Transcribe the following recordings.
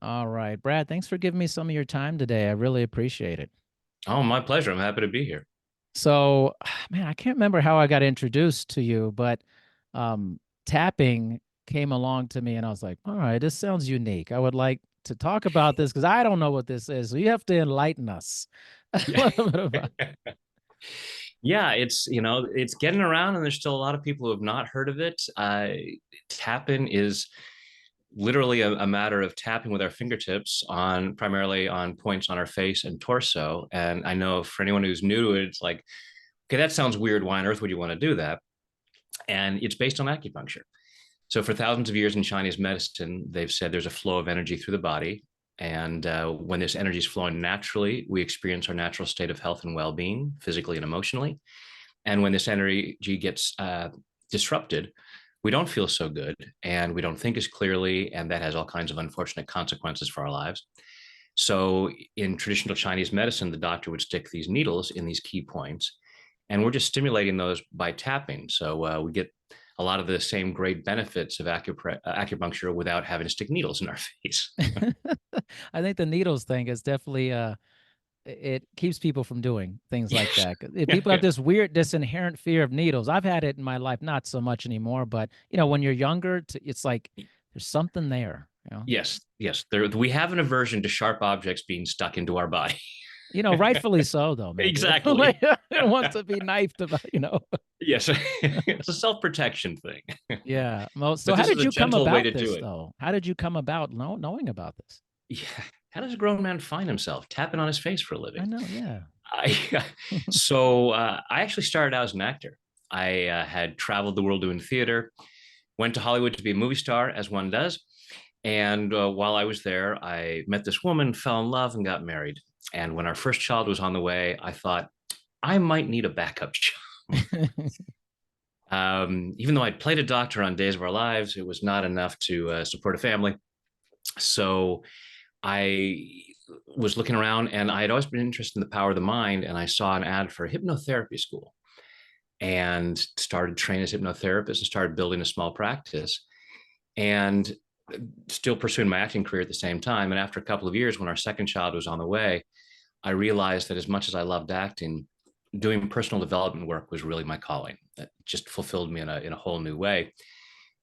All right, Brad, thanks for giving me some of your time today. I really appreciate it. Oh, my pleasure. I'm happy to be here. So, man, I can't remember how I got introduced to you, but tapping came along to me and I was like, all right, this sounds unique. I would like to talk about this because I don't know what this is. So you have to enlighten us a Yeah. little bit about. Yeah, it's getting around, and there's still a lot of people who have not heard of it. Tapping is literally a matter of tapping with our fingertips on primarily on points on our face and torso. And I know for anyone who's new to it, it's like, okay, that sounds weird. Why on earth would you want to do that? And it's based on acupuncture. So for thousands of years in Chinese medicine, they've said there's a flow of energy through the body. And when this energy is flowing naturally, we experience our natural state of health and well-being, physically and emotionally. And when this energy gets disrupted, we don't feel so good and we don't think as clearly. And that has all kinds of unfortunate consequences for our lives. So in traditional Chinese medicine, the doctor would stick these needles in these key points, and we're just stimulating those by tapping. So we get a lot of the same great benefits of acupuncture without having to stick needles in our face. I think the needles thing is definitely it keeps people from doing things like Yes. that. 'Cause if people have this inherent fear of needles. I've had it in my life, not so much anymore, but when you're younger, it's like there's something there, Yes, yes. We have an aversion to sharp objects being stuck into our body. Rightfully so, though, maybe. Exactly. Like, it wants to be knifed about. Yes, it's a self-protection thing. Yeah. Well, so But how this is did a you come gentle way about to do this, it. though? How did you come about knowing about this? Yeah. How does a grown man find himself tapping on his face for a I living? know, yeah. I so I actually started out as an actor. I had traveled the world doing theater, went to Hollywood to be a movie star, as one does. And while I was there, I met this woman, fell in love, and got married. And when our first child was on the way, I thought I might need a backup job. Even though I'd played a doctor on Days of Our Lives, it was not enough to support a family. So I was looking around, and I had always been interested in the power of the mind. And I saw an ad for a hypnotherapy school and started training as a hypnotherapist and started building a small practice and still pursuing my acting career at the same time. And after a couple of years, when our second child was on the way, I realized that as much as I loved acting, doing personal development work was really my calling. That just fulfilled me in a whole new way.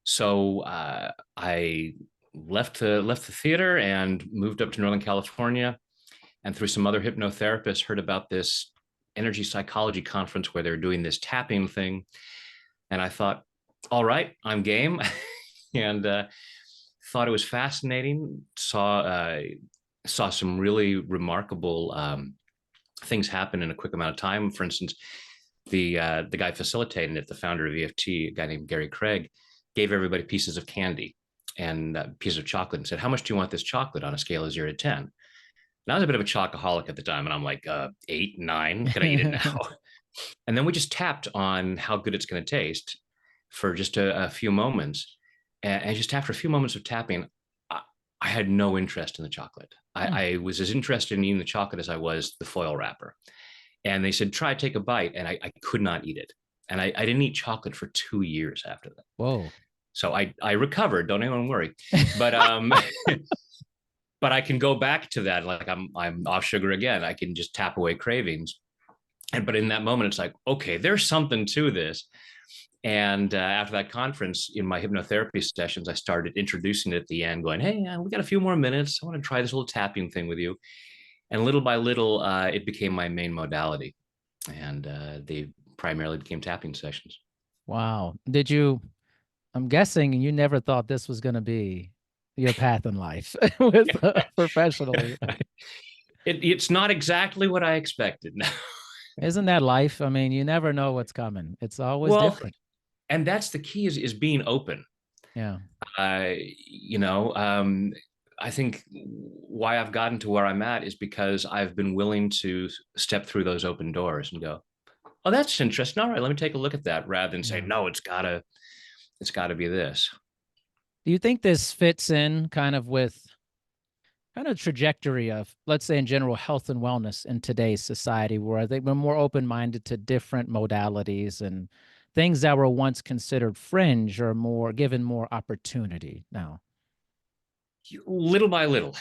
So I left the theater and moved up to Northern California, and through some other hypnotherapists heard about this energy psychology conference where they're doing this tapping thing. And I thought, all right, I'm game. And thought it was fascinating. Saw some really remarkable things happen in a quick amount of time. For instance, the guy facilitating it, the founder of EFT, a guy named Gary Craig, gave everybody pieces of candy and pieces of chocolate and said, "How much do you want this chocolate on a scale of 0 to 10?" And I was a bit of a chocoholic at the time, and I'm like, 8, 9. Can I eat it now? And then we just tapped on how good it's going to taste for just a few moments. And just after a few moments of tapping, I had no interest in the chocolate. Hmm. I was as interested in eating the chocolate as I was the foil wrapper. And they said, try, take a bite. And I could not eat it. And I didn't eat chocolate for 2 years after that. Whoa. So I recovered. Don't anyone worry. But but I can go back to that. Like I'm off sugar again. I can just tap away cravings. And but in that moment, it's like, okay, there's something to this. And after that conference, in my hypnotherapy sessions, I started introducing it at the end, going, "Hey, we got a few more minutes. I want to try this little tapping thing with you." And little by little, it became my main modality, and they primarily became tapping sessions. Wow. I'm guessing you never thought this was going to be your path in life with professionally. It's not exactly what I expected. Isn't that life? I mean, you never know what's coming. It's always Well, different. and that's the key is being open. Yeah. Uh, you know, I think why I've gotten to where I'm at is because I've been willing to step through those open doors and go, "Oh, that's interesting. All right, let me take a look at that," rather than say, Yeah. "No, it's gotta be this." Do you think this fits in kind of with kind of trajectory of, let's say, in general, health and wellness in today's society, where I think we're more open-minded to different modalities and things that were once considered fringe or more given more opportunity now? little by little,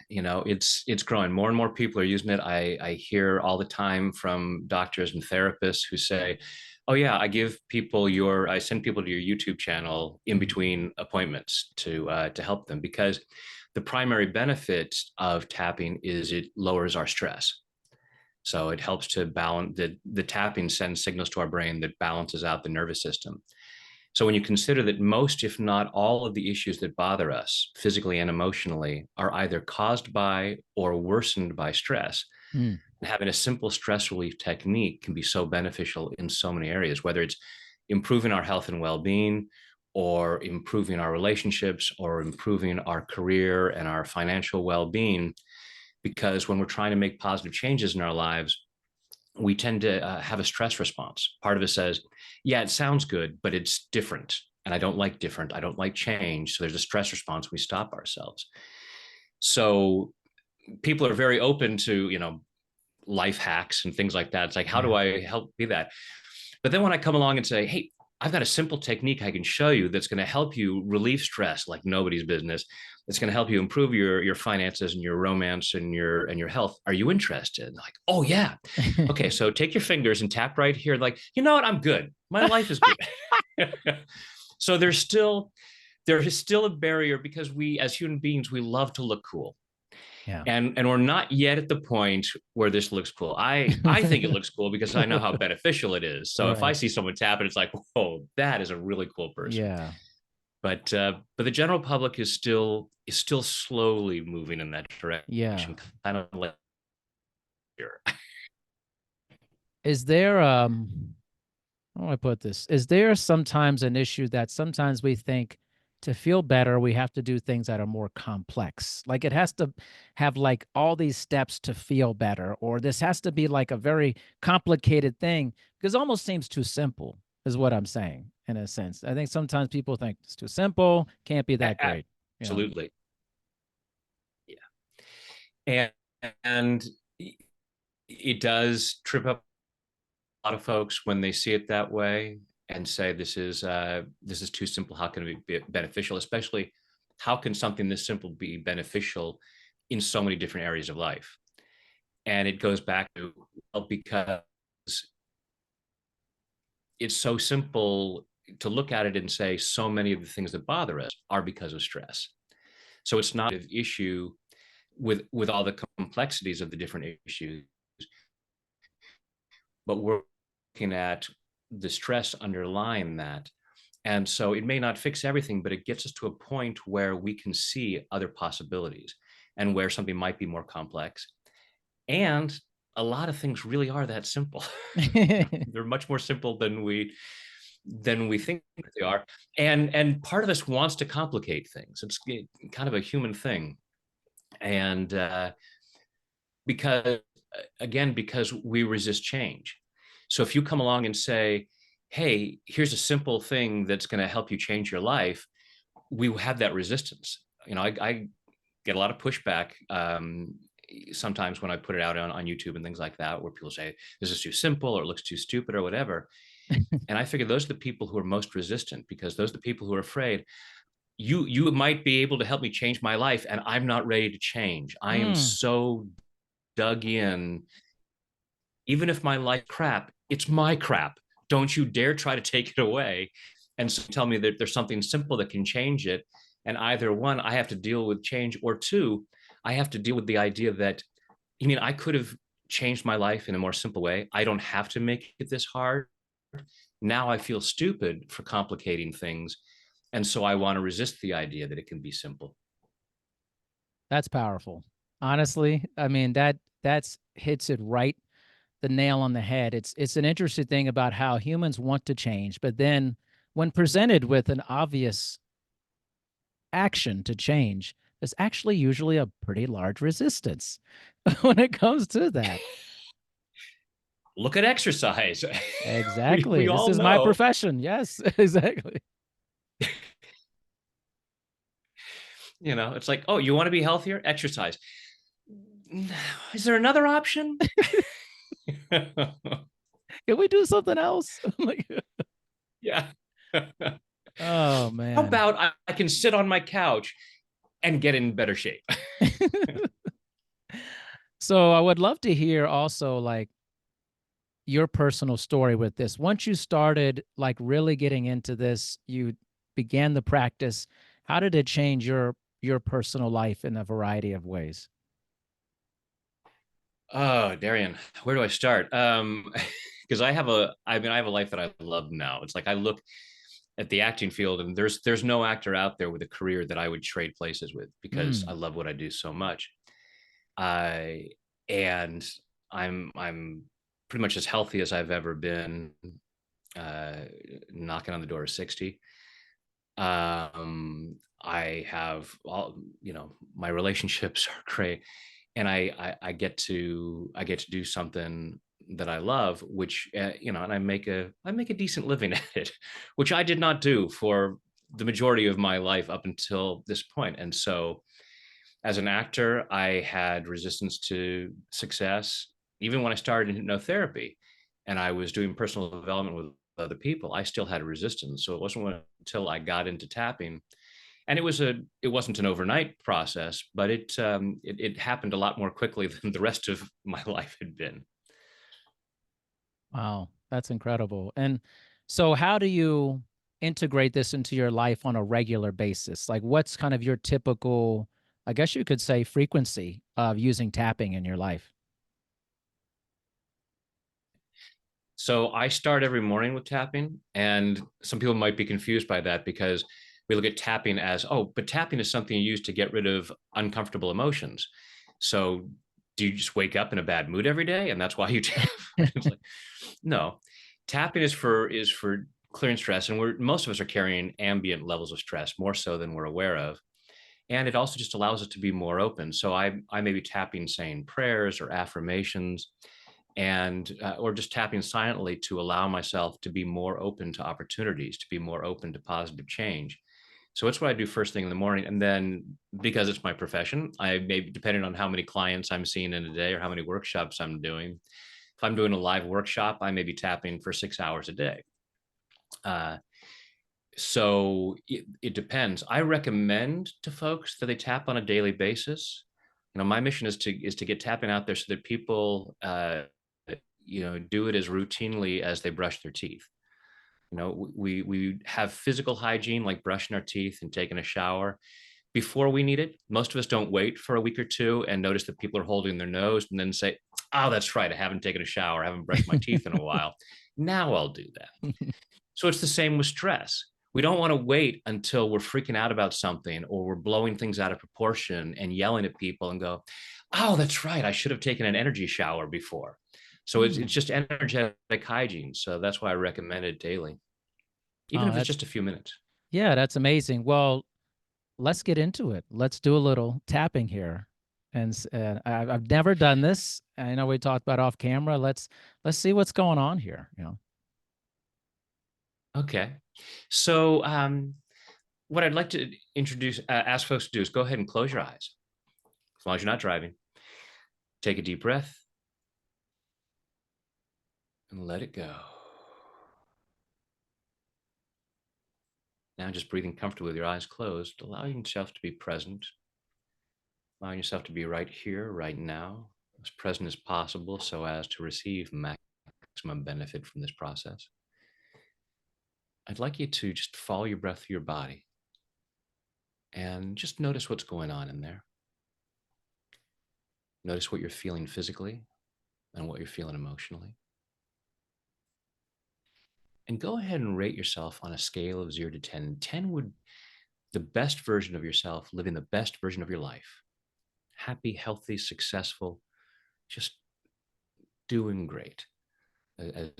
it's growing. More and more people are using it. I hear all the time from doctors and therapists who say, oh yeah, I send people to your YouTube channel in Mm. between appointments to help them, because the primary benefit of tapping is it lowers our stress. So it helps to balance. The tapping sends signals to our brain that balances out the nervous system. So when you consider that most, if not all, of the issues that bother us physically and emotionally are either caused by or worsened by stress, Mm. having a simple stress relief technique can be so beneficial in so many areas, whether it's improving our health and well-being, or improving our relationships, or improving our career and our financial well-being. Because when we're trying to make positive changes in our lives, we tend to have a stress response. Part of it says, yeah, it sounds good, but it's different. And I don't like different. I don't like change. So there's a stress response. We stop ourselves. So people are very open to, life hacks and things like that. It's like, how do Yeah. I help be that? But then when I come along and say, hey, I've got a simple technique I can show you that's going to help you relieve stress like nobody's business. It's going to help you improve your finances and your romance and your health. Are you interested? And like, oh yeah. Okay, so take your fingers and tap right here. Like, you know what? I'm good. My life is good. So there is still a barrier, because we as human beings, we love to look cool. Yeah. And we're not yet at the point where this looks cool. I think it looks cool because I know how beneficial it is. So if I Right. see someone tap it, it's like, whoa, that is a really cool person. Yeah. But the general public is still slowly moving in that Yeah. direction, kind of like here. Is there how do I put this? Is there sometimes an issue that sometimes we think to feel better, we have to do things that are more complex? Like it has to have like all these steps to feel better, or this has to be like a very complicated thing because it almost seems too simple, is what I'm saying in a sense. I think sometimes people think it's too simple, can't be that great, you know? Absolutely, yeah. And it does trip up a lot of folks when they see it that way and say, this is too simple. How can it be beneficial? Especially, how can something this simple be beneficial in so many different areas of life? And it goes back to, well, because it's so simple to look at it and say so many of the things that bother us are because of stress. So it's not an issue with all the complexities of the different issues, but we're looking at the stress underlying that. And so it may not fix everything, but it gets us to a point where we can see other possibilities and where something might be more complex. And a lot of things really are that simple. They're much more simple than we think they are. And part of us wants to complicate things. It's kind of a human thing. And because because we resist change. So if you come along and say, hey, here's a simple thing that's going to help you change your life, we have that resistance. I get a lot of pushback sometimes when I put it out on YouTube and things like that, where people say this is too simple or it looks too stupid or whatever. And I figure those are the people who are most resistant, because those are the people who are afraid you might be able to help me change my life, and I'm not ready to change. I am Mm. so dug in. Even if my life crap, it's my crap. Don't you dare try to take it away. And so tell me that there's something simple that can change it. And either one, I have to deal with change, or two, I have to deal with the idea that, you mean I could have changed my life in a more simple way? I don't have to make it this hard. Now I feel stupid for complicating things. And so I want to resist the idea that it can be simple. That's powerful. Honestly, I mean that's hits it right the nail on the head. It's an interesting thing about how humans want to change, but then when presented with an obvious action to change, there's actually usually a pretty large resistance when it comes to that. Look at exercise. we, Exactly. we This all is my know, profession. Yes, exactly. it's like, oh, you want to be healthier? Exercise. Is there another option? Can we do something else? Like, Yeah. oh How man. about I can sit on my couch? and get in better shape. So I would love to hear also like your personal story with this. Once you started like really getting into this, you began the practice. How did it change your personal life in a variety of ways? Oh, Darian, where do I start? Because I have a life that I love now. It's like I look at the acting field, and there's no actor out there with a career that I would trade places with because I Mm, love what I do so much. I and I'm pretty much as healthy as I've ever been. Uh, Knocking on the door of 60. I have all, my relationships are great, and I get to do something that I love, which and I make a decent living at it, which I did not do for the majority of my life up until this point. And so, as an actor, I had resistance to success, even when I started in hypnotherapy, and I was doing personal development with other people. I still had a resistance, so it wasn't until I got into tapping, and it wasn't an overnight process, but it happened a lot more quickly than the rest of my life had been. wow, that's incredible. And so how do you integrate this into your life on a regular basis? Like what's kind of your typical, I guess you could say, frequency of using tapping in your life? So I start every morning with tapping, and some people might be confused by that because we look at tapping as, oh, but tapping is something you use to get rid of uncomfortable emotions. So do you just wake up in a bad mood every day and that's why you tap? It's like, no, tapping is for clearing stress, and most of us are carrying ambient levels of stress more so than we're aware of. And it also just allows us to be more open. So I may be tapping, saying prayers or affirmations, and or just tapping silently to allow myself to be more open to opportunities, to be more open to positive change. So it's what I do first thing in the morning. And then, because it's my profession, I may be, depending on how many clients I'm seeing in a day or how many workshops I'm doing, if I'm doing a live workshop, I may be tapping for 6 hours a day. uh, so it depends. I recommend to folks that they tap on a daily basis. My mission is to get tapping out there so that people do it as routinely as they brush their teeth. We have physical hygiene like brushing our teeth and taking a shower before we need it. Most of us don't wait for a week or two and notice that people are holding their nose and then say, oh, that's right, I haven't taken a shower, I haven't brushed my teeth in a while, now I'll do that. So it's the same with stress. We don't want to wait until we're freaking out about something or we're blowing things out of proportion and yelling at people and go, oh, that's right, I should have taken an energy shower before. So it's Hmm. just energetic hygiene. So that's why I recommend it daily, even Oh, if it's that's just a few minutes. yeah, that's amazing. Well, let's get into it. Let's do a little tapping here. And I've never done this. I know we talked about off camera. Let's see what's going on here. You know. Okay. So what I'd like to ask folks to do is go ahead and close your eyes. As long as you're not driving, take a deep breath and let it go. Now, just breathing comfortably with your eyes closed, allowing yourself to be present, allowing yourself to be right here, right now, as present as possible so as to receive maximum benefit from this process. I'd like you to just follow your breath through your body and just notice what's going on in there. Notice what you're feeling physically and what you're feeling emotionally. And go ahead and rate yourself on a scale of 0 to 10. 10 would the best version of yourself, living the best version of your life. Happy, healthy, successful, just doing great, as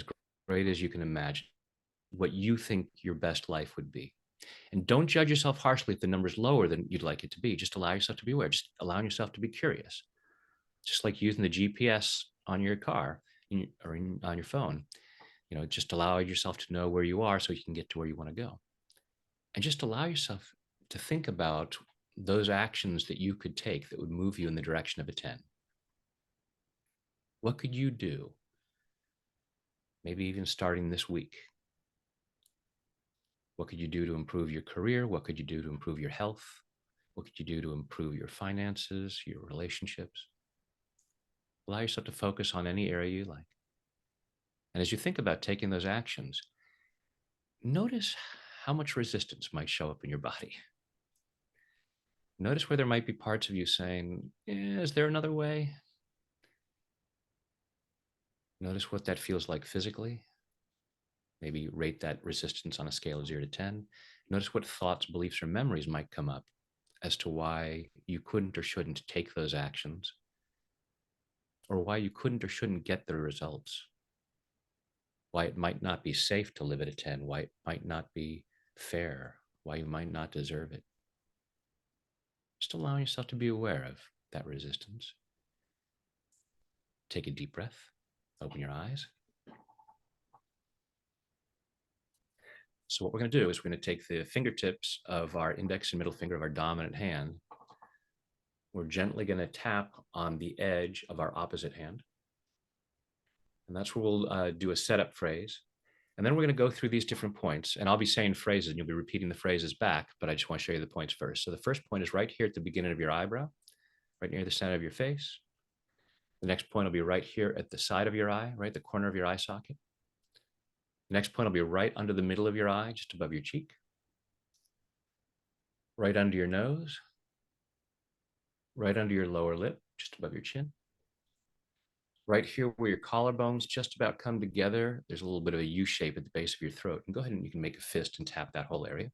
great as you can imagine, what you think your best life would be. And don't judge yourself harshly if the number's lower than you'd like it to be. Just allow yourself to be aware, just allowing yourself to be curious. Just like using the GPS on your car on your phone, just allow yourself to know where you are so you can get to where you want to go. And just allow yourself to think about those actions that you could take that would move you in the direction of a 10. What could you do? Maybe even starting this week. What could you do to improve your career? What could you do to improve your health? What could you do to improve your finances, your relationships? Allow yourself to focus on any area you like. And as you think about taking those actions, notice how much resistance might show up in your body. Notice where there might be parts of you saying, is there another way? Notice what that feels like physically. Maybe rate that resistance on a scale of 0 to 10. Notice what thoughts, beliefs, or memories might come up as to why you couldn't or shouldn't take those actions, or why you couldn't or shouldn't get the results, why it might not be safe to live at a 10, why it might not be fair, why you might not deserve it. Just allowing yourself to be aware of that resistance. Take a deep breath, open your eyes. So what we're going to do is we're going to take the fingertips of our index and middle finger of our dominant hand. We're gently going to tap on the edge of our opposite hand. And that's where we'll do a setup phrase. And then we're going to go through these different points. And I'll be saying phrases and you'll be repeating the phrases back, but I just want to show you the points first. So the first point is right here at the beginning of your eyebrow, right near the center of your face. The next point will be right here at the side of your eye, right, the corner of your eye socket. The next point will be right under the middle of your eye, just above your cheek. Right under your nose. Right under your lower lip, just above your chin. Right here where your collarbones just about come together, there's a little bit of a U shape at the base of your throat. And go ahead and you can make a fist and tap that whole area.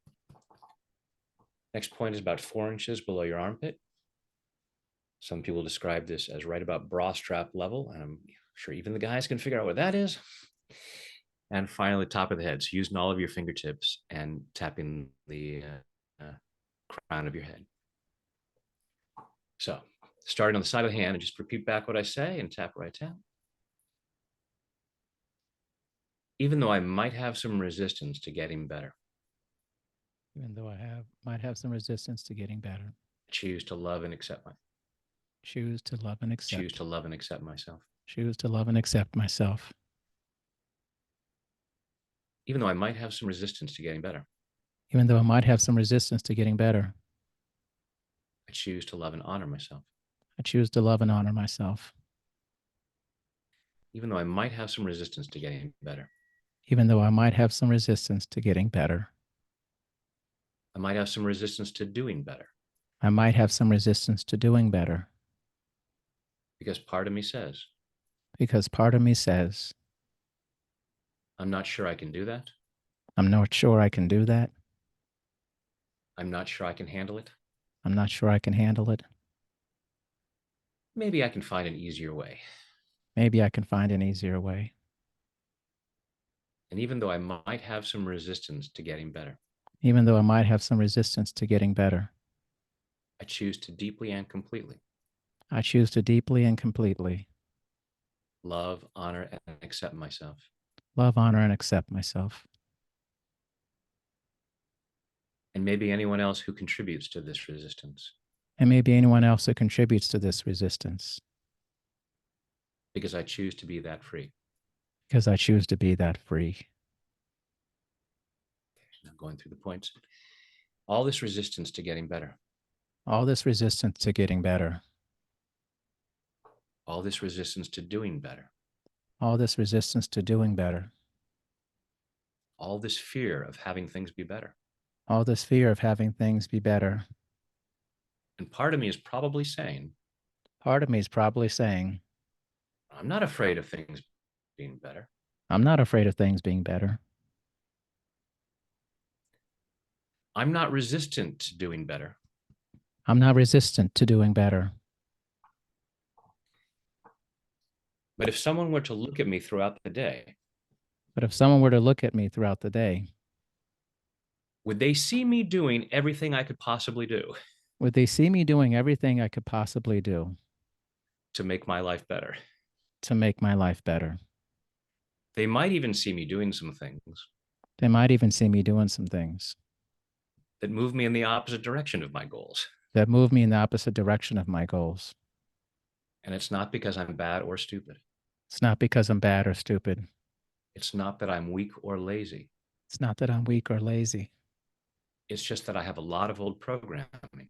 Next point is about 4 inches below your armpit. Some people describe this as right about bra strap level, and I'm sure even the guys can figure out what that is. And finally, top of the head. So using all of your fingertips and tapping the crown of your head. So starting on the side of the hand, and just repeat back what I say and tap where I tap. Even though I might have some resistance to getting better, Even though might have some resistance to getting better. I choose to love and accept Choose to love and choose accept. to love and accept myself. Choose to love and accept myself. Even though I might have some resistance to getting better, Even though I might have some resistance to getting better, I choose to love and honor myself. I choose to love and honor myself. Even though I might have some resistance to getting better, Even though I might have some resistance to getting better, I might have some resistance to doing better. I might have some resistance to doing better. Because part of me says, Because part of me says, I'm not sure I can do that. I'm not sure I can do that. I'm not sure I can handle it. I'm not sure I can handle it. Maybe I can find an easier way. Maybe I can find an easier way. And even though I might have some resistance to getting better, Even though I might have some resistance to getting better, I choose to deeply and completely I choose to deeply and completely love, honor, and accept myself. love, honor, and accept myself. And maybe anyone else who contributes to this resistance. And maybe anyone else that contributes to this resistance. Because I choose to be that free. Because I choose to be that free. Now going through the points. All this resistance to getting better. All this resistance to getting better. All this resistance to doing better. All this resistance to doing better. All this fear of having things be better. All this fear of having things be better. And part of me is probably saying, Part of me is probably saying, I'm not afraid of things being better. I'm not afraid of things being better. I'm not resistant to doing better. I'm not resistant to doing better. But if someone were to look at me throughout the day, But if someone were to look at me throughout the day, would they see me doing everything I could possibly do would they see me doing everything I could possibly do to make my life better? to make my life better? They might even see me doing some things They might even see me doing some things that move me in the opposite direction of my goals. that move me in the opposite direction of my goals. And it's not because I'm bad or stupid. It's not because I'm bad or stupid. It's not that I'm weak or lazy. It's not that I'm weak or lazy. It's just that I have a lot of old programming.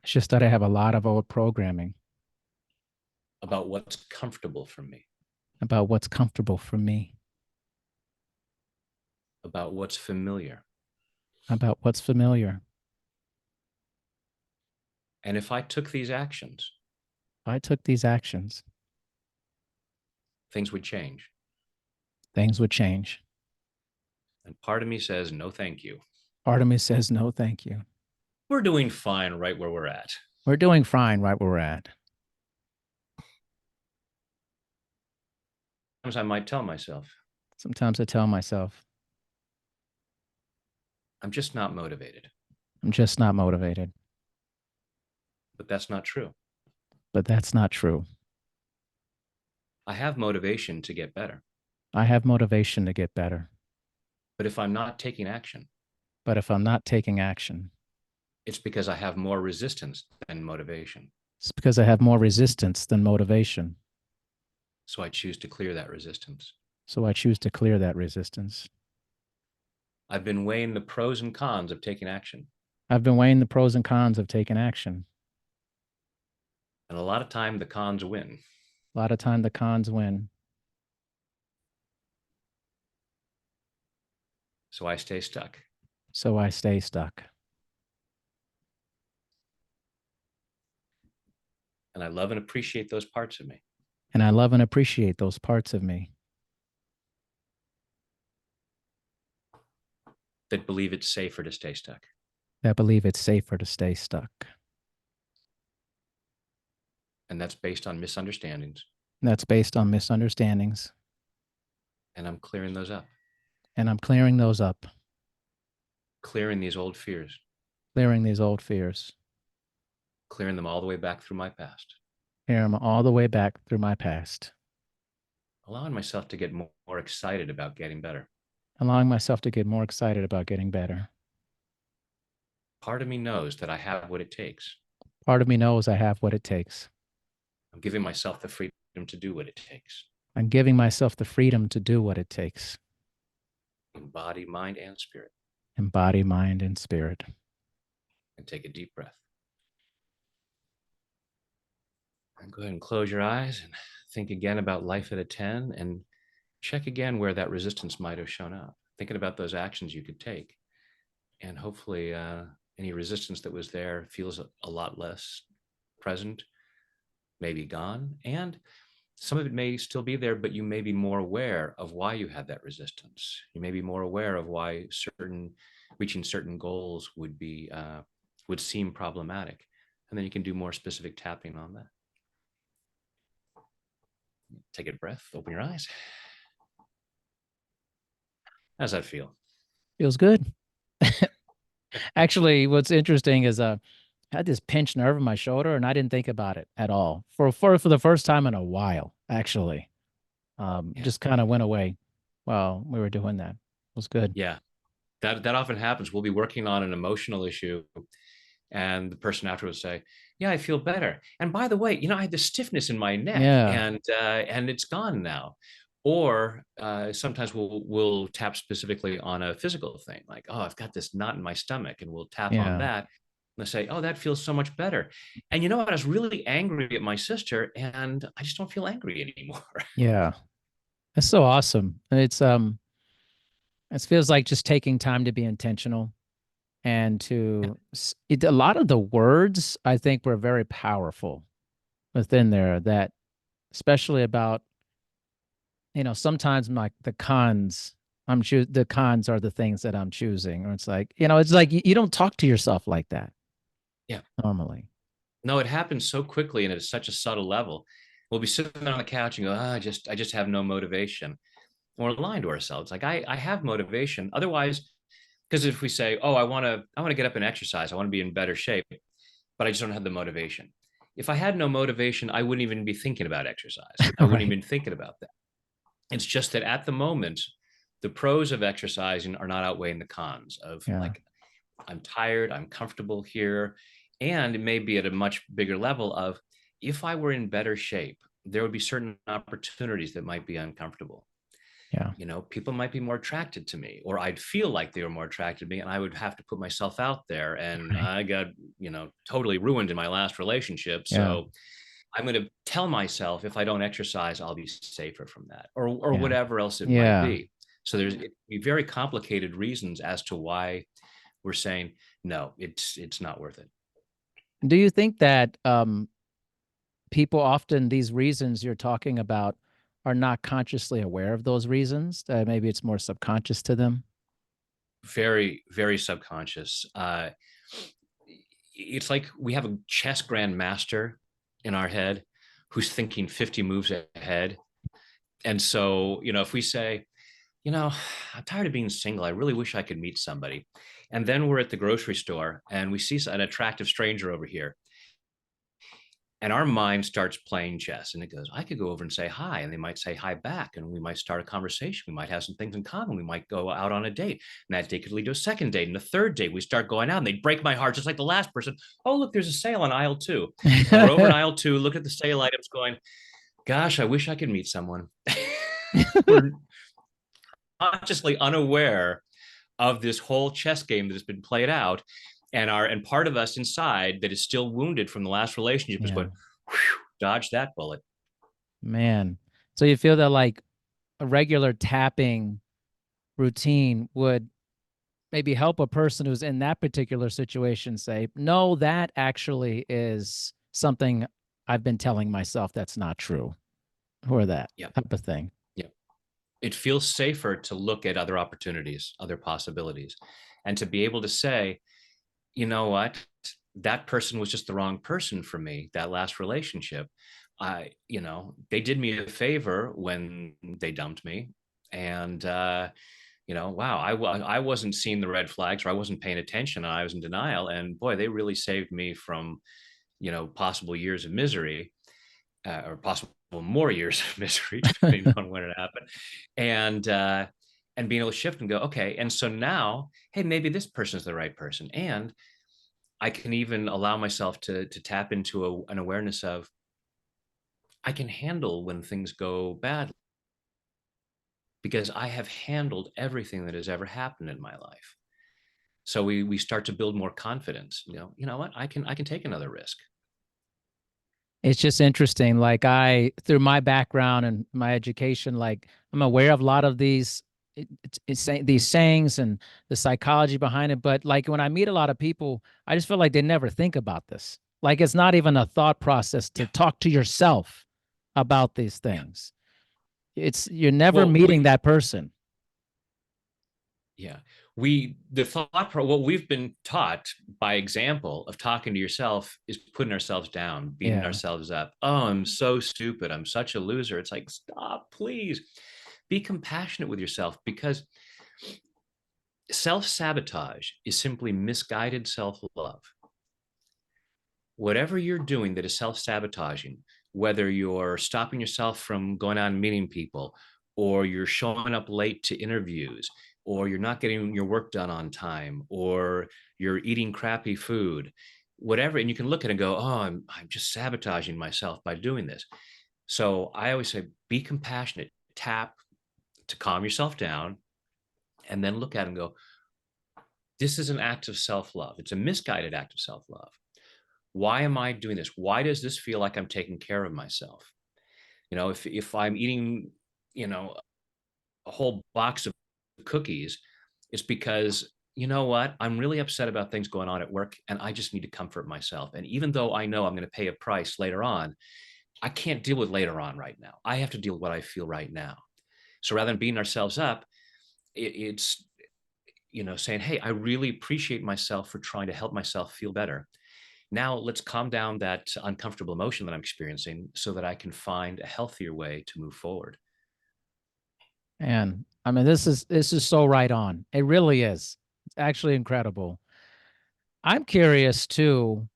It's just that I have a lot of old programming about what's comfortable for me, about what's comfortable for me, about what's familiar. about what's familiar. And if I took these actions, If I took these actions, things would change. things would change. And part of me says, no, thank you. Part of me says, no, thank you. We're doing fine right where we're at. We're doing fine right where we're at. Sometimes I might tell myself, Sometimes I tell myself, I'm just not motivated. I'm just not motivated. But that's not true. But that's not true. I have motivation to get better. I have motivation to get better. But if I'm not taking action, But if I'm not taking action, it's because I have more resistance than motivation. it's because I have more resistance than motivation. So I choose to clear that resistance. So I choose to clear that resistance. I've been weighing the pros and cons of taking action. I've been weighing the pros and cons of taking action. And a lot of time the cons win. A lot of time the cons win. So I stay stuck. So I stay stuck. And I love and appreciate those parts of me. And I love and appreciate those parts of me That believe it's safer to stay stuck. that believe it's safer to stay stuck. And that's based on misunderstandings. That's based on misunderstandings. And I'm clearing those up. And I'm clearing those up, Clearing these old fears. clearing these old fears, Clearing them all the way back through my past. clearing them all the way back through my past, Allowing myself to get more excited about getting better. allowing myself to get more excited about getting better. Part of me knows that I have what it takes. Part of me knows I have what it takes. I'm giving myself the freedom to do what it takes. I'm giving myself the freedom to do what it takes In body, mind, and spirit. in body, mind, and spirit. And take a deep breath. And go ahead and close your eyes and think again about life at a 10 and check again where that resistance might have shown up. Thinking about those actions you could take. And hopefully any resistance that was there feels a lot less present, maybe gone. And some of it may still be there, but you may be more aware of why you had that resistance. You may be more aware of why reaching certain goals would seem problematic. And then you can do more specific tapping on that. Take a breath, open your eyes. How's that feel? Feels good. Actually, what's interesting is I had this pinched nerve in my shoulder and I didn't think about it at all for the first time in a while, actually. Yeah. Just kind of went away while we were doing that. It was good. Yeah. That often happens. We'll be working on an emotional issue and the person afterwards say, yeah, I feel better. And by the way, I had this stiffness in my neck Yeah. and it's gone now. Or sometimes we'll tap specifically on a physical thing, like, oh, I've got this knot in my stomach, and we'll tap on Yeah. that. And they say, oh, that feels so much better. And you know what? I was really angry at my sister, and I just don't feel angry anymore. Yeah. That's so awesome. It feels like just taking time to be intentional and a lot of the words I think were very powerful within there that especially about, sometimes like the cons, the cons are the things that I'm choosing, or it's like you don't talk to yourself like that Yeah. normally. No, it happens so quickly and at such a subtle level. We'll be sitting on the couch and go, I just have no motivation. And we're lying to ourselves. Like I have motivation. Otherwise, because if we say, oh, I want to get up and exercise, I want to be in better shape, but I just don't have the motivation. If I had no motivation, I wouldn't even be thinking about exercise. I wouldn't Right. even thinking about that. It's just that at the moment, the pros of exercising are not outweighing the cons of Yeah. like, I'm tired, I'm comfortable here. And it may be at a much bigger level of if I were in better shape, there would be certain opportunities that might be uncomfortable. Yeah. People might be more attracted to me, or I'd feel like they were more attracted to me, and I would have to put myself out there. And Right. I got, totally ruined in my last relationship. Yeah. So I'm going to tell myself if I don't exercise, I'll be safer from that, or Yeah. whatever else it might Yeah. be. So there's very complicated reasons as to why we're saying no, it's not worth it. Do you think that people often, these reasons you're talking about, are not consciously aware of those reasons? Maybe it's more subconscious to them. Very, very subconscious. It's like we have a chess grandmaster in our head who's thinking 50 moves ahead. And so, if we say, I'm tired of being single, I really wish I could meet somebody. And then we're at the grocery store and we see an attractive stranger over here. And our mind starts playing chess and it goes, I could go over and say hi. And they might say hi back. And we might start a conversation. We might have some things in common. We might go out on a date. And that date could lead to a second date. And a third date, we start going out and they break my heart just like the last person. Oh, look, there's a sale on aisle two. And we're over in aisle two, look at the sale items going, gosh, I wish I could meet someone. We're consciously unaware of this whole chess game that has been played out. And part of us inside that is still wounded from the last relationship is Yeah. going, dodge that bullet. Man. So you feel that like a regular tapping routine would maybe help a person who's in that particular situation say, no, that actually is something I've been telling myself that's not true, or that Yeah. type of thing. Yeah. It feels safer to look at other opportunities, other possibilities, and to be able to say, you know what, that person was just the wrong person for me, that last relationship. They did me a favor when they dumped me. And, wow, I wasn't seeing the red flags, or I wasn't paying attention. I was in denial. And boy, they really saved me from, possible years of misery, or possible more years of misery, depending on when it happened. And, and being able to shift and go, okay. And so now, hey, maybe this person's the right person. And I can even allow myself to tap into an awareness of I can handle when things go badly because I have handled everything that has ever happened in my life. So we start to build more confidence. You know what? I can take another risk. It's just interesting. Like through my background and my education, like I'm aware of a lot of these sayings and the psychology behind it. But like when I meet a lot of people, I just feel like they never think about this. Like it's not even a thought process to Yeah, talk to yourself about these yeah. things. You're never Well, meeting that person. yeah, the thought what we've been taught by example of talking to yourself is putting ourselves down, beating Yeah. ourselves up. Oh, I'm so stupid. I'm such a loser. It's like, stop, please. Be compassionate with yourself, because self sabotage is simply misguided self love. Whatever you're doing that is self sabotaging, whether you're stopping yourself from going out and meeting people, or you're showing up late to interviews, or you're not getting your work done on time, or you're eating crappy food, whatever. And you can look at it and go, oh, I'm just sabotaging myself by doing this. So I always say, be compassionate, tap to calm yourself down, and then look at it and go, this is an act of self love. It's a misguided act of self love. Why am I doing this? Why does this feel like I'm taking care of myself? If I'm eating, you know, a whole box of cookies, it's because, you know what? I'm really upset about things going on at work and I just need to comfort myself. And even though I know I'm going to pay a price later on, I can't deal with later on right now. I have to deal with what I feel right now. So rather than beating ourselves up, it's, saying, hey, I really appreciate myself for trying to help myself feel better. Now let's calm down that uncomfortable emotion that I'm experiencing so that I can find a healthier way to move forward. And I mean, this is so right on. It really is. It's actually incredible. I'm curious too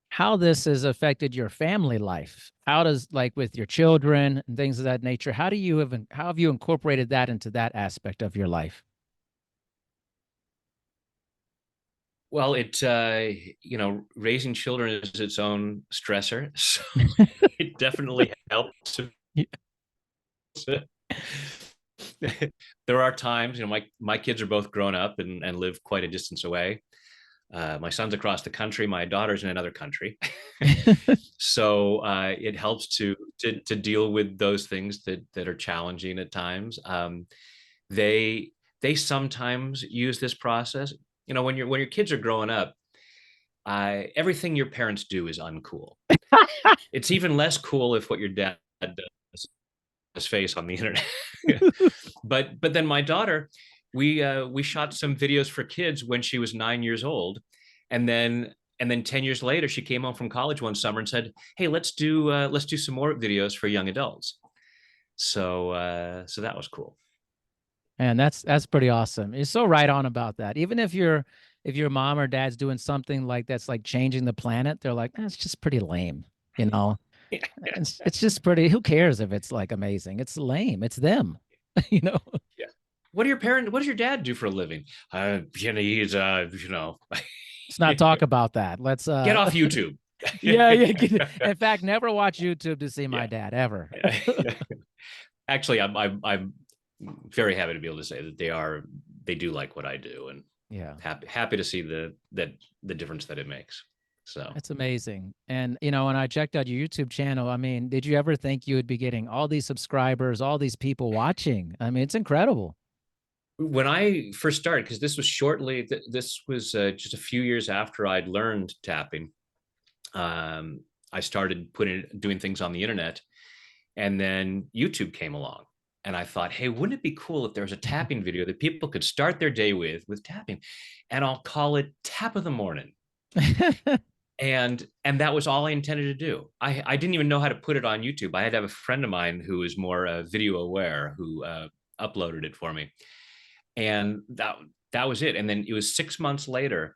how this has affected your family life. How does like with your children and things of that nature, how have you incorporated that into that aspect of your life? Well, raising children is its own stressor. So it definitely helps. Yeah. There are times, my kids are both grown up and live quite a distance away. My son's across the country. My daughter's in another country. So it helps to deal with those things that are challenging at times. They they sometimes use this process. When your kids are growing up, everything your parents do is uncool. It's even less cool if what your dad does his face on the internet. But then my daughter, we shot some videos for kids when she was 9 years old, and then 10 years later, she came home from college one summer and said, "Hey, let's do some more videos for young adults." So that was cool. And that's pretty awesome. You're so right on about that. Even if your mom or dad's doing something like that's like changing the planet, they're like, that's just pretty lame, you know. Yeah, It's just pretty. Who cares if it's like amazing? It's lame. It's them, you know. yeah. What does your dad do for a living? He's Let's not talk about that. Let's get off YouTube. yeah, yeah. In fact, never watch YouTube to see my Yeah. dad ever. Actually, I'm very happy to be able to say that they do like what I do, and Yeah. happy to see the difference that it makes. So That's amazing. And when I checked out your YouTube channel, I mean, did you ever think you would be getting all these subscribers, all these people watching? I mean, it's incredible. when I first started, because this was just a few years after I'd learned tapping, um, I started doing things on the internet, and then YouTube came along. And I thought, hey, wouldn't it be cool if there was a tapping video that people could start their day with tapping? And I'll call it Tap of the Morning. And that was all I intended to do. I didn't even know how to put it on YouTube. I had to have a friend of mine who was more video aware who uploaded it for me, and that was it. And then it was 6 months later,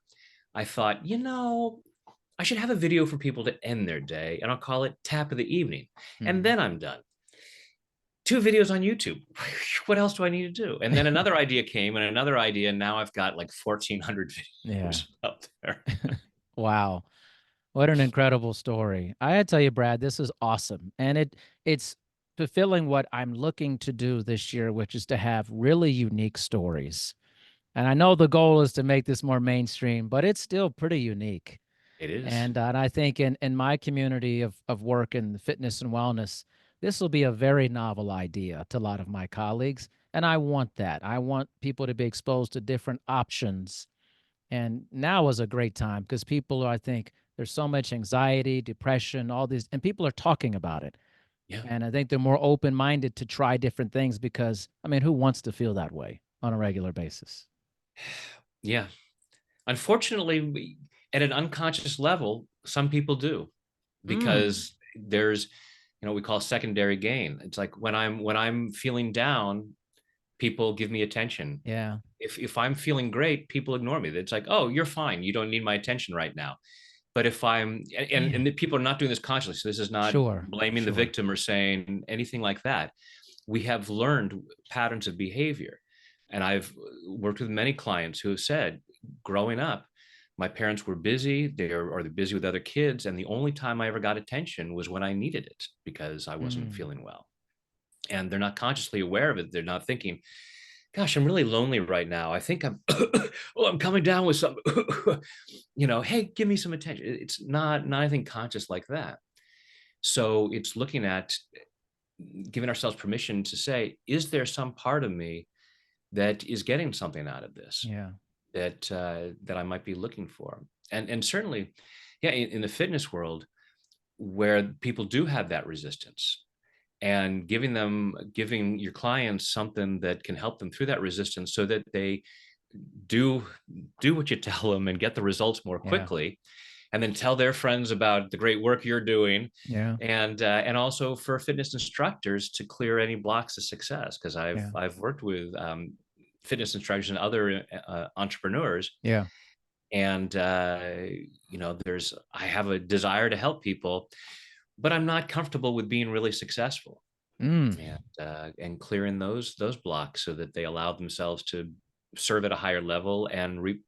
I thought, I should have a video for people to end their day, and I'll call it Tap of the Evening, and Hmm. then I'm done. 2 videos on YouTube. What else do I need to do? And then another idea came, and another idea, and now I've got like 1,400 Yeah. videos up there. Wow. What an incredible story. I gotta tell you, Brad, this is awesome. And it's fulfilling what I'm looking to do this year, which is to have really unique stories. And I know the goal is to make this more mainstream, but it's still pretty unique. It is. And I think in my community of work in fitness and wellness, this will be a very novel idea to a lot of my colleagues. And I want that. I want people to be exposed to different options. And now is a great time because people, I think, there's so much anxiety, depression, all these, and people are talking about it. Yeah. And I think they're more open minded to try different things because, I mean, who wants to feel that way on a regular basis? Yeah. Unfortunately, at an unconscious level, some people do, Mm, because there's, we call secondary gain. It's like when I'm feeling down, people give me attention. yeah. If I'm feeling great, people ignore me. It's like, oh, you're fine. You don't need my attention right now. But if I'm and Man. the people are not doing this consciously, so this is not Sure. blaming the Sure. victim or saying anything like that. We have learned patterns of behavior. And I've worked with many clients who have said, growing up, my parents were busy, they're busy with other kids, and the only time I ever got attention was when I needed it because I wasn't Mm, feeling well. And they're not consciously aware of it. They're not thinking, gosh, I'm really lonely right now. I think I'm oh, I'm coming down with some hey, give me some attention. It's not anything conscious like that. So it's looking at giving ourselves permission to say, is there some part of me that is getting something out of this yeah. that I might be looking for? And certainly, yeah, in the fitness world, where people do have that resistance, and giving your clients something that can help them through that resistance so that they do do what you tell them and get the results more Yeah. quickly, and then tell their friends about the great work you're doing, Yeah. and also for fitness instructors to clear any blocks to success, because I've Yeah. I've worked with fitness instructors and other entrepreneurs, Yeah. and there's I have a desire to help people, but I'm not comfortable with being really successful, Mm. and clearing those blocks so that they allow themselves to serve at a higher level and reap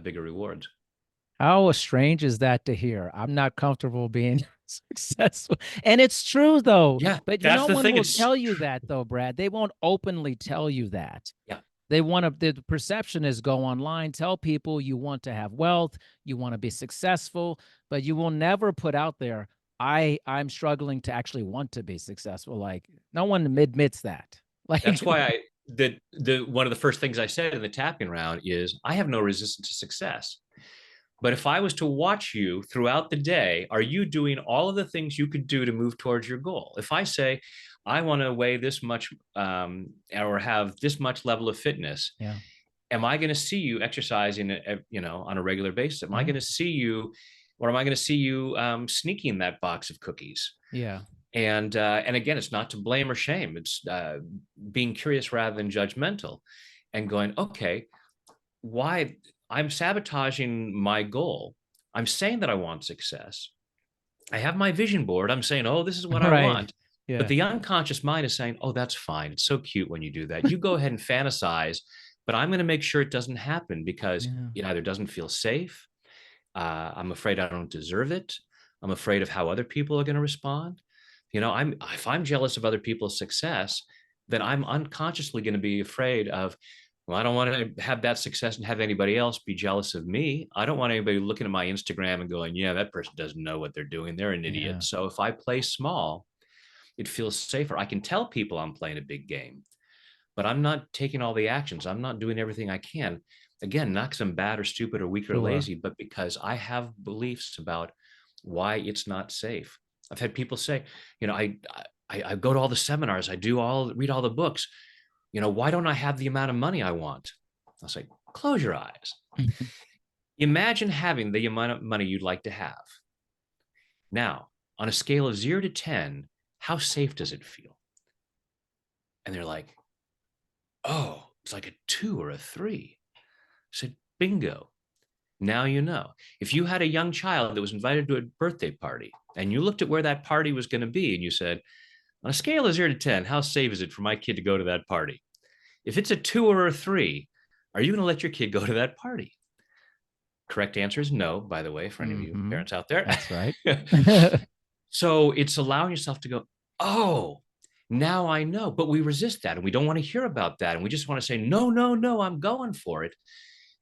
bigger rewards. How strange is that to hear? I'm not comfortable being successful. And it's true though. Yeah, But that's no the one thing. will It's tell you that though, Brad. They won't openly tell you that. yeah, They want to, the perception is go online, tell people you want to have wealth, you want to be successful, but you will never put out there, I'm struggling to actually want to be successful. Like no one admits that. that's Like why I the one of the first things I said in the tapping round is I have no resistance to success. But if I was to watch you throughout the day, are you doing all of the things you could do to move towards your goal? If I say, I want to weigh this much or have this much level of fitness, yeah. am I going to see you exercising, on a regular basis? Am I Mhm. going to see you, or am I going to see you sneaking that box of cookies? Yeah. And again, it's not to blame or shame. It's being curious rather than judgmental, and going, okay, why I'm sabotaging my goal. I'm saying that I want success. I have my vision board. I'm saying, oh, this is what I Right. want. But Yeah. the unconscious mind is saying, oh, that's fine. It's so cute when you do that. You go ahead and fantasize, but I'm going to make sure it doesn't happen because Yeah. it either doesn't feel safe. I'm afraid I don't deserve it. I'm afraid of how other people are going to respond. If I'm jealous of other people's success, then I'm unconsciously going to be afraid of, well, I don't want to have that success and have anybody else be jealous of me. I don't want anybody looking at my Instagram and going, yeah, that person doesn't know what they're doing. They're an idiot. Yeah. So if I play small, it feels safer. I can tell people I'm playing a big game, but I'm not taking all the actions. I'm not doing everything I can. Again, not because I'm bad or stupid or weak or Sure. lazy, but because I have beliefs about why it's not safe. I've had people say, I go to all the seminars, read all the books. Why don't I have the amount of money I want? I was like, close your eyes. Imagine having the amount of money you'd like to have. Now, on a scale of 0 to 10, how safe does it feel? And they're like, oh, it's like a 2 or a 3. I said, bingo. Now you know. If you had a young child that was invited to a birthday party and you looked at where that party was going to be and you said, on a scale of 0 to 10, how safe is it for my kid to go to that party? If it's a 2 or a 3, are you going to let your kid go to that party? Correct answer is no, by the way, for any of you Hmm. parents out there. That's right. So it's allowing yourself to go, oh, now I know. But we resist that and we don't want to hear about that. And we just want to say, no, no, no, I'm going for it.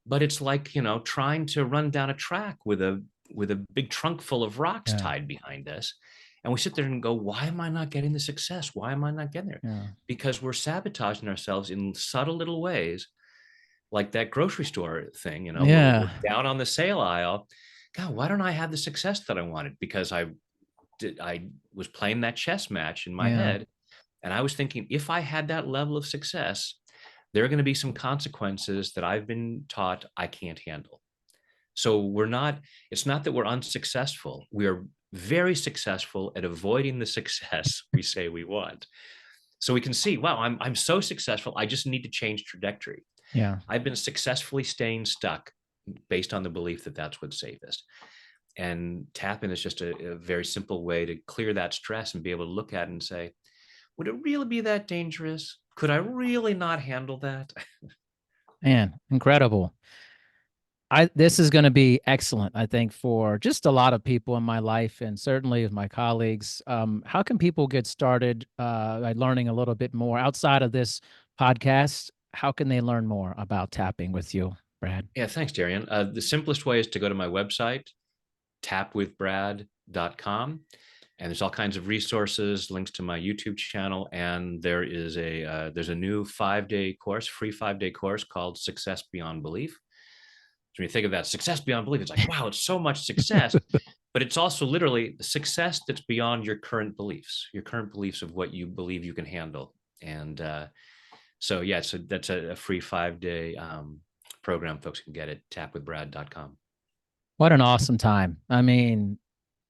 But it's like, trying to run down a track with a big trunk full of rocks Yeah. tied behind us. And we sit there and go, why am I not getting the success? Why am I not getting there? Yeah. Because we're sabotaging ourselves in subtle little ways, like that grocery store thing. We're Yeah. down on the sale aisle. God, why don't I have the success that I wanted? Because I was playing that chess match in my Yeah. head, and I was thinking, if I had that level of success, there are going to be some consequences that I've been taught I can't handle. So it's not that we're unsuccessful. We are very successful at avoiding the success we say we want. So we can see, wow, I'm so successful. I just need to change trajectory. Yeah. I've been successfully staying stuck based on the belief that that's what's safest. And tapping is just a very simple way to clear that stress and be able to look at it and say, would it really be that dangerous? Could I really not handle that? Man, incredible. This is going to be excellent, I think, for just a lot of people in my life and certainly of my colleagues. How can people get started by learning a little bit more outside of this podcast? How can they learn more about tapping with you, Brad? Yeah, thanks, Darian. The simplest way is to go to my website, tapwithbrad.com. And there's all kinds of resources, links to my YouTube channel, and there's a new 5-day course, free 5-day course called Success Beyond Belief. So when you think of that success beyond belief, it's like, wow, it's so much success, but it's also literally the success that's beyond your current beliefs of what you believe you can handle. And so yeah, so that's a free 5-day program. Folks can get it tapwithbrad.com. What an awesome time. I mean,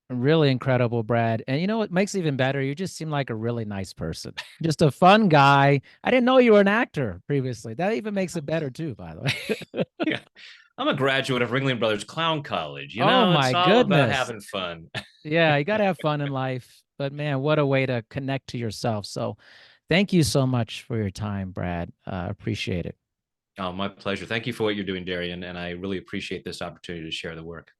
really incredible, Brad. And you know what makes it even better? You just seem like a really nice person. Just a fun guy. I didn't know you were an actor previously. That even makes it better too, by the way. Yeah, I'm a graduate of Ringling Brothers Clown College. Oh It's my all about goodness. having fun. Yeah, you got to have fun in life. But man, what a way to connect to yourself. So thank you so much for your time, Brad. Appreciate it. Oh, my pleasure. Thank you for what you're doing, Darian. And I really appreciate this opportunity to share the work.